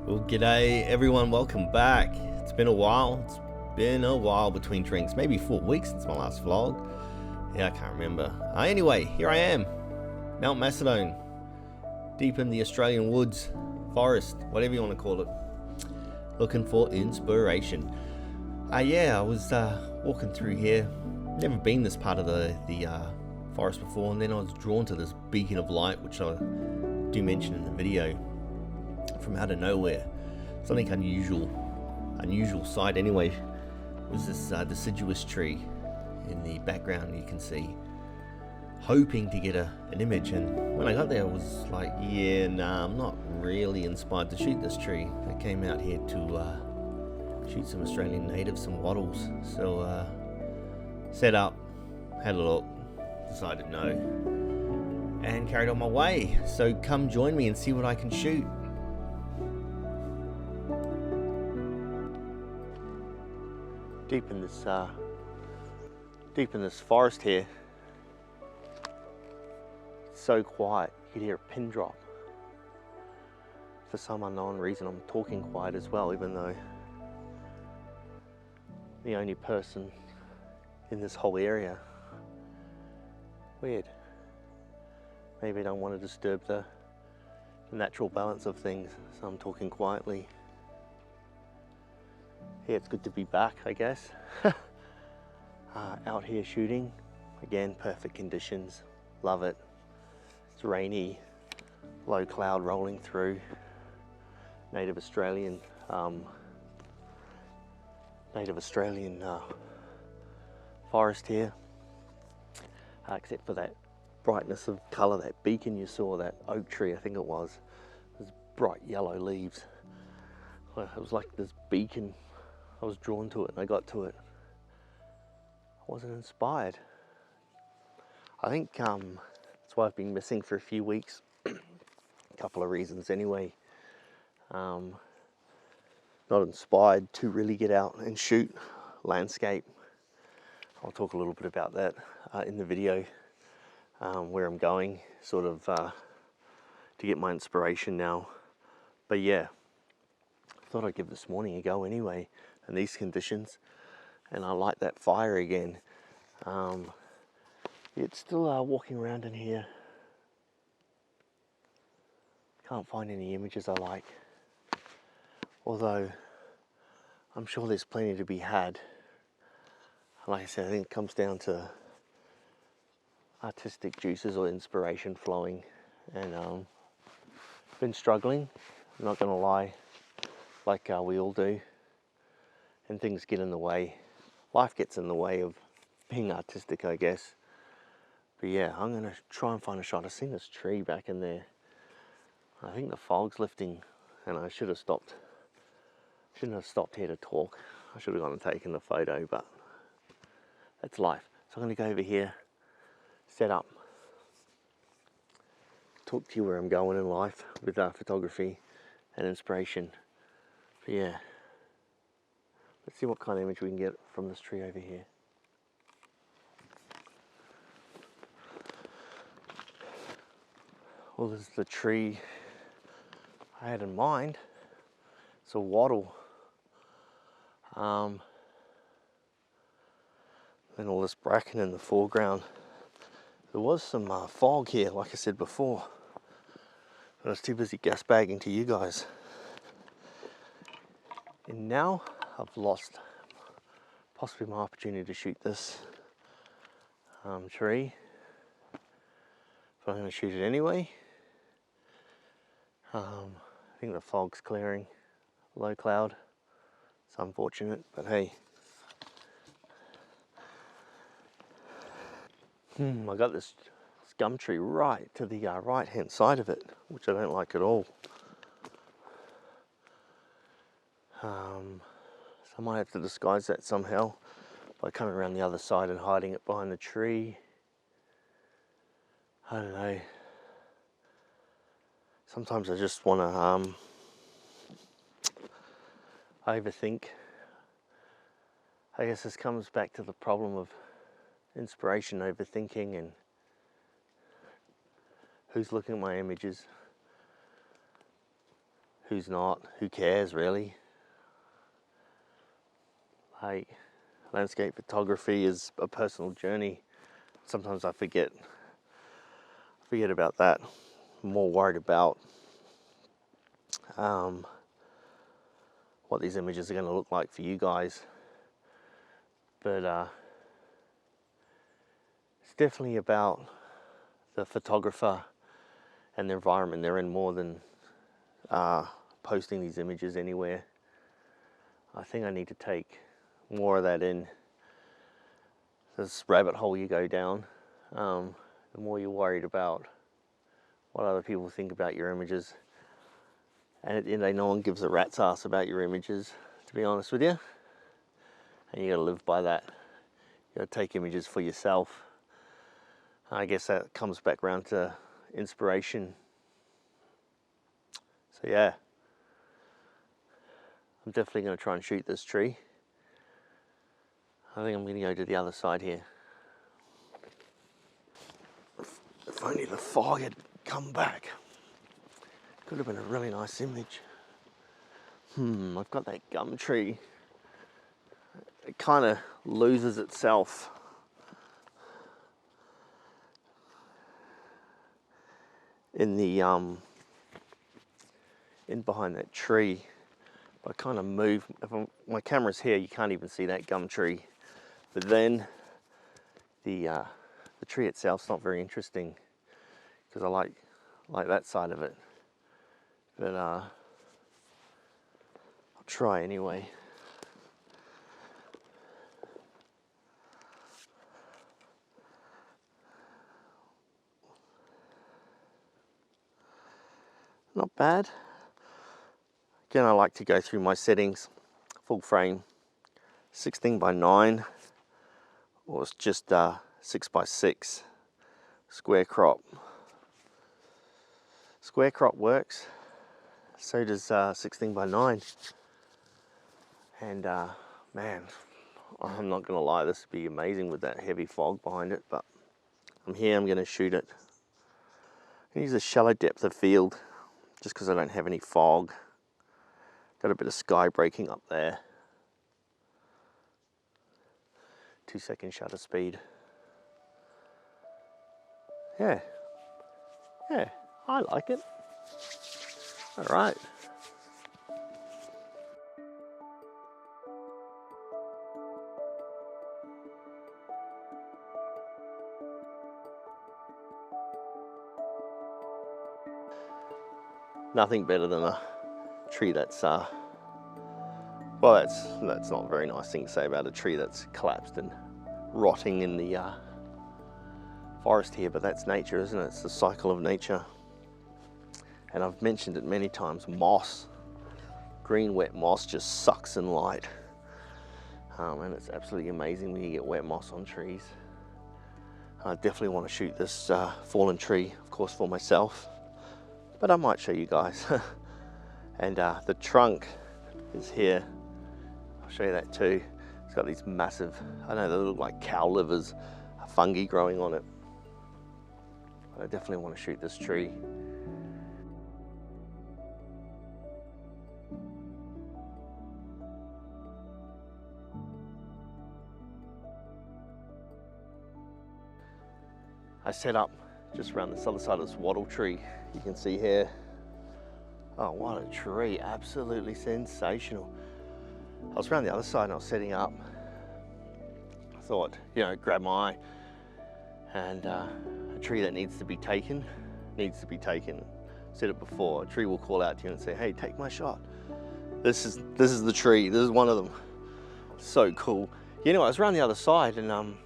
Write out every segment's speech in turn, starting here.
Well, g'day everyone, welcome back. It's been a while. It's been a while between drinks, maybe 4 weeks since my last vlog. Yeah, I can't remember. Anyway, here I am, Mount Macedon, deep in the Australian woods, forest, whatever you want to call it, looking for inspiration. I was walking through here. Never been this part of the forest before, and then I was drawn to this beacon of light, which I do mention in the video. From out of nowhere, something unusual sight anyway, was this deciduous tree in the background. You can see, hoping to get an image, and when I got there I was like, I'm not really inspired to shoot this tree. I came out here to shoot some Australian natives, some waddles. So set up, had a look, decided no, and carried on my way. So come join me and see what I can shoot. Deep in this forest here, it's so quiet you could hear a pin drop. For some unknown reason I'm talking quiet as well, even though the only person in this whole area. Weird. Maybe I don't want to disturb the natural balance of things, so I'm talking quietly. Yeah, it's good to be back, I guess. Out here shooting. Again, perfect conditions. Love it. It's rainy, low cloud rolling through. Native Australian forest here. Except for that brightness of colour, that beacon you saw, that oak tree, I think it was. Those bright yellow leaves. Well, it was like this beacon. I was drawn to it and I got to it. I wasn't inspired. I think that's why I've been missing for a few weeks. A couple of reasons anyway. Not inspired to really get out and shoot landscape. I'll talk a little bit about that in the video, where I'm going, sort of to get my inspiration now. But yeah, I thought I'd give this morning a go anyway. In these conditions, and I light that fire again. It's still walking around in here. Can't find any images I like, although I'm sure there's plenty to be had. Like I said, I think it comes down to artistic juices or inspiration flowing, and been struggling, I'm not gonna lie, like we all do. And things get in the way. Life gets in the way of being artistic, I guess. But yeah, I'm gonna try and find a shot. I've seen this tree back in there. I think the fog's lifting, and I shouldn't have stopped here to talk. I should have gone and taken the photo, but that's life. So I'm gonna go over here, set up, talk to you where I'm going in life with photography and inspiration. But yeah. Let's see what kind of image we can get from this tree over here. Well, this is the tree I had in mind. It's a waddle. Then all this bracken in the foreground. There was some fog here, like I said before. But I was too busy gas bagging to you guys. And now I've lost possibly my opportunity to shoot this tree, but I'm going to shoot it anyway. I think the fog's clearing, low cloud. It's unfortunate, but hey. I got this gum tree right to the right hand side of it, which I don't like at all. So I might have to disguise that somehow by coming around the other side and hiding it behind the tree. I don't know. Sometimes I just want to overthink. I guess this comes back to the problem of inspiration, overthinking, and who's looking at my images. who's not, who cares really. Like, landscape photography is a personal journey. Sometimes I forget about that. I'm more worried about what these images are going to look like for you guys. But it's definitely about the photographer and the environment they're in more than posting these images anywhere. I think I need to take more of that in. This rabbit hole you go down, the more you're worried about what other people think about your images. And at the end of the day, no one gives a rat's ass about your images, to be honest with you. And you gotta live by that. You gotta take images for yourself. I guess that comes back around to inspiration. So yeah, I'm definitely gonna try and shoot this tree. I think I'm gonna go to the other side here. If only the fog had come back. Could have been a really nice image. I've got that gum tree. It kind of loses itself in the in behind that tree. I kind of move. If my camera's here, you can't even see that gum tree. But then the tree itself's not very interesting because I like that side of it. But I'll try anyway. Not bad. Again, I like to go through my settings. Full frame, 16:9, or it's just 6:6. Square crop. Square crop works. So does 16:9. And man, I'm not gonna lie, this would be amazing with that heavy fog behind it. But I'm here. I'm gonna shoot it. I use a shallow depth of field, just because I don't have any fog. Got a bit of sky breaking up there. 2-second shutter speed. Yeah, I like it. All right. Nothing better than a tree that's well, that's not a very nice thing to say about a tree that's collapsed and rotting in the forest here, but that's nature, isn't it? It's the cycle of nature. And I've mentioned it many times, moss. Green wet moss just sucks in light. And it's absolutely amazing when you get wet moss on trees. I definitely want to shoot this fallen tree, of course, for myself, but I might show you guys. And the trunk is here. I'll show you that too. It's got these massive, I don't know, they look like cow livers, fungi growing on it. But I definitely want to shoot this tree. I set up just around this other side of this Waddle Tree. You can see here. Oh, what a tree, absolutely sensational. I was around the other side and I was setting up. I thought, you know, grab my eye, and a tree that needs to be taken. Said it before, a tree will call out to you and say, hey, take my shot. This is the tree, this is one of them. So cool. You know, I was around the other side and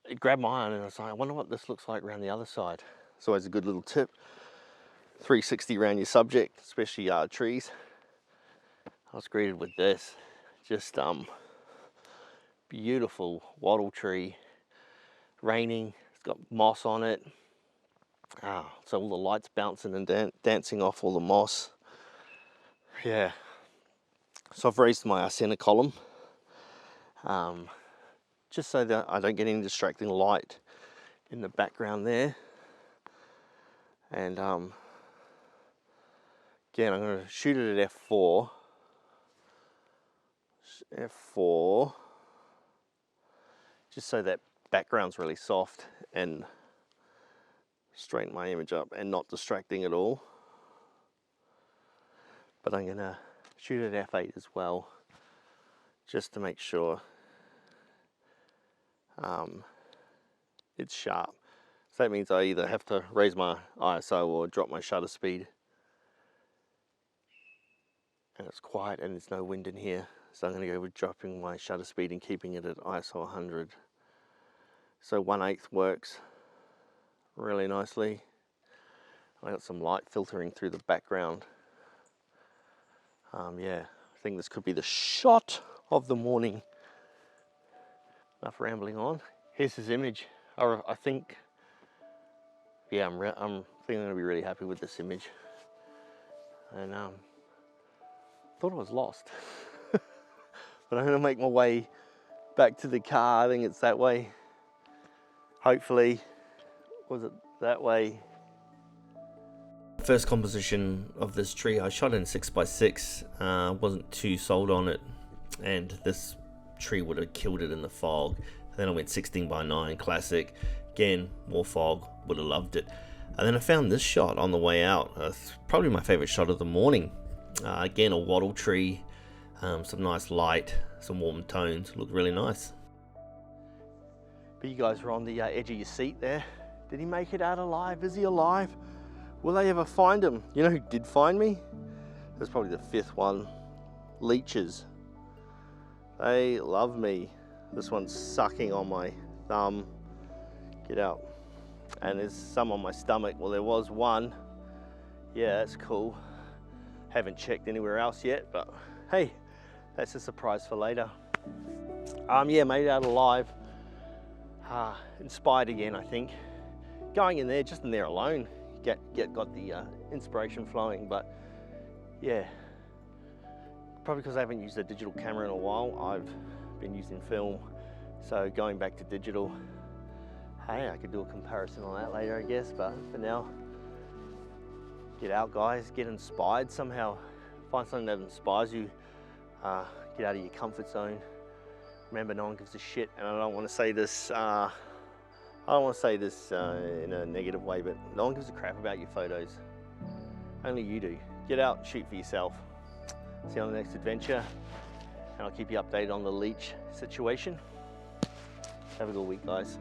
it grabbed my eye and I was like, I wonder what this looks like around the other side. It's always a good little tip. 360 around your subject, especially trees. I was greeted with this, just beautiful wattle tree, raining. It's got moss on it. So all the lights bouncing and dancing off all the moss. Yeah. So I've raised my center column, just so that I don't get any distracting light in the background there. And Again, I'm going to shoot it at f4. F4. Just so that background's really soft and straighten my image up and not distracting at all. But I'm going to shoot it at f8 as well, just to make sure it's sharp. So that means I either have to raise my ISO or drop my shutter speed. And it's quiet and there's no wind in here, so I'm going to go with dropping my shutter speed and keeping it at ISO 100. So 1/8 works really nicely. I got some light filtering through the background. Yeah, I think this could be the shot of the morning. Enough rambling on. Here's his image. I think, yeah, I'm going to be really happy with this image. And thought I was lost, but I'm going to make my way back to the car. I think it's that way. Hopefully, was it that way? First composition of this tree I shot in 6x6. Wasn't too sold on it, and this tree would have killed it in the fog. And then I went 16x9 classic. Again, more fog, would have loved it. And then I found this shot on the way out. It's probably my favorite shot of the morning. Again, a wattle tree, some nice light, some warm tones. Looked really nice. But you guys were on the edge of your seat there. Did he make it out alive? Is he alive? Will they ever find him? You know who did find me? That's probably the 5th one. Leeches. They love me. This one's sucking on my thumb. Get out. And there's some on my stomach. Well, there was one. Yeah, that's cool. Haven't checked anywhere else yet, but hey, that's a surprise for later. Yeah, made it out alive. Inspired again, I think. Going in there, just in there alone, got the inspiration flowing. But yeah, probably because I haven't used a digital camera in a while. I've been using film, so going back to digital. Hey, I could do a comparison on that later, I guess. But for now, get out, guys. Get inspired somehow. Find something that inspires you. Get out of your comfort zone. Remember, no one gives a shit. And I don't want to say this. I don't want to say this in a negative way, but no one gives a crap about your photos. Only you do. Get out, shoot for yourself. See you on the next adventure, and I'll keep you updated on the leech situation. Have a good week, guys.